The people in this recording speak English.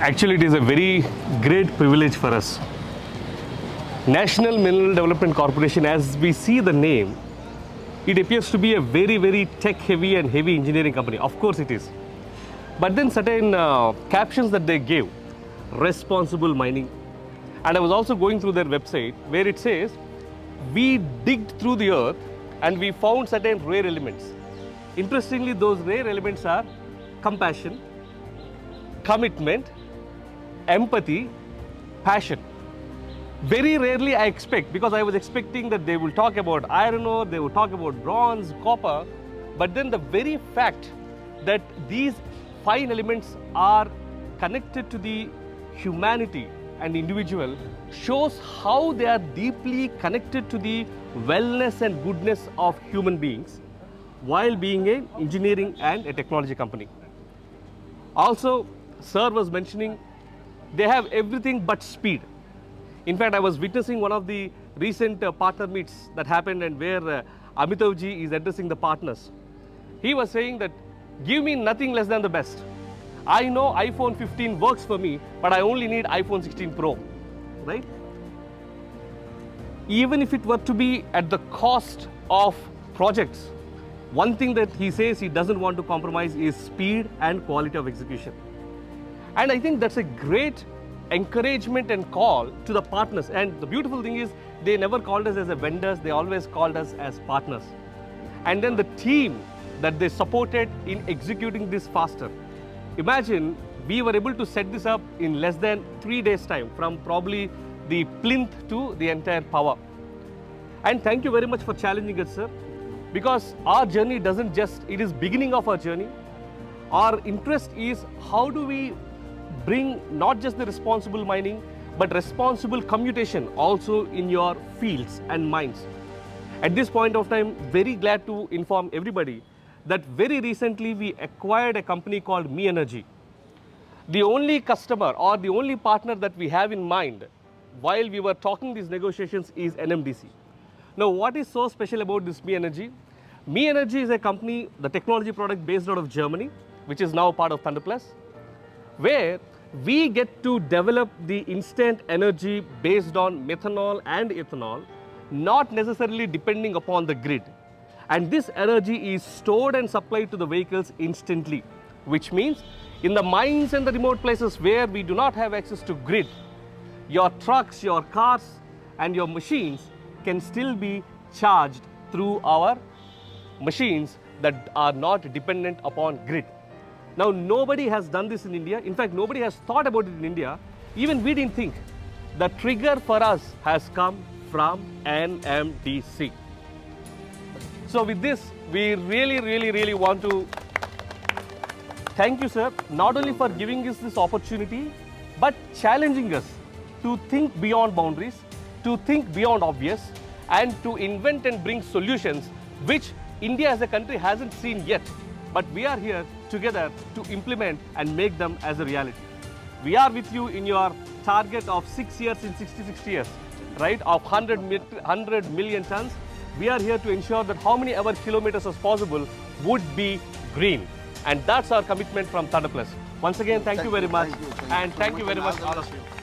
Actually, it is a very great privilege for us. National Mineral Development Corporation, as we see the name, it appears to be a very tech-heavy and heavy engineering company. Of course it is. But then certain captions that they gave, responsible mining. And I was also going through their website where it says, we digged through the earth and we found certain rare elements. Interestingly, those rare elements are compassion, commitment, empathy, passion. Very rarely I expect, because I was expecting that they will talk about iron ore, they will talk about bronze, copper, but then the very fact that these 5 elements are connected to the humanity and individual shows how they are deeply connected to the wellness and goodness of human beings while being an engineering and a technology company. Also, Sir was mentioning they have everything but speed. In fact, I was witnessing one of the recent partner meets that happened, and where Amitav ji is addressing the partners. He was saying that, give me nothing less than the best. I know iPhone 15 works for me, but I only need iPhone 16 Pro, right? Even if it were to be at the cost of projects, one thing that he says he doesn't want to compromise is speed and quality of execution. And I think that's a great encouragement and call to the partners. And the beautiful thing is, they never called us as a vendors, they always called us as partners. And then the team that they supported in executing this faster. Imagine we were able to set this up in less than 3 days' time, from probably the plinth to the entire power. And thank you very much for challenging us, sir, because our journey doesn't just, it is beginning of our journey. Our interest is how do we bring not just the responsible mining, but responsible commutation also in your fields and mines. At this point of time, very glad to inform everybody that very recently we acquired a company called Me Energy. The only customer or the only partner that we have in mind while we were talking these negotiations is NMDC. Now, what is so special about this Me Energy? Me Energy is a company, the technology product based out of Germany, which is now part of ThunderPlus, where we get to develop the instant energy based on methanol and ethanol, not necessarily depending upon the grid. And this energy is stored and supplied to the vehicles instantly, which means in the mines and the remote places where we do not have access to grid, your trucks, your cars and your machines can still be charged through our machines that are not dependent upon grid. Now, nobody has done this in India. In fact, nobody has thought about it in India. Even we didn't think. The trigger for us has come from NMDC. So with this, we really want to thank you, sir, not only for giving us this opportunity, but challenging us to think beyond boundaries, to think beyond obvious, and to invent and bring solutions which India as a country hasn't seen yet. But we are here together to implement and make them as a reality. We are with you in your target of 6 years in 66 years, right, of 100 million tons. We are here to ensure that how many ever kilometers as possible would be green. And that's our commitment from ThunderPlus. Once again, thank you very much. And thank you very much, all of you.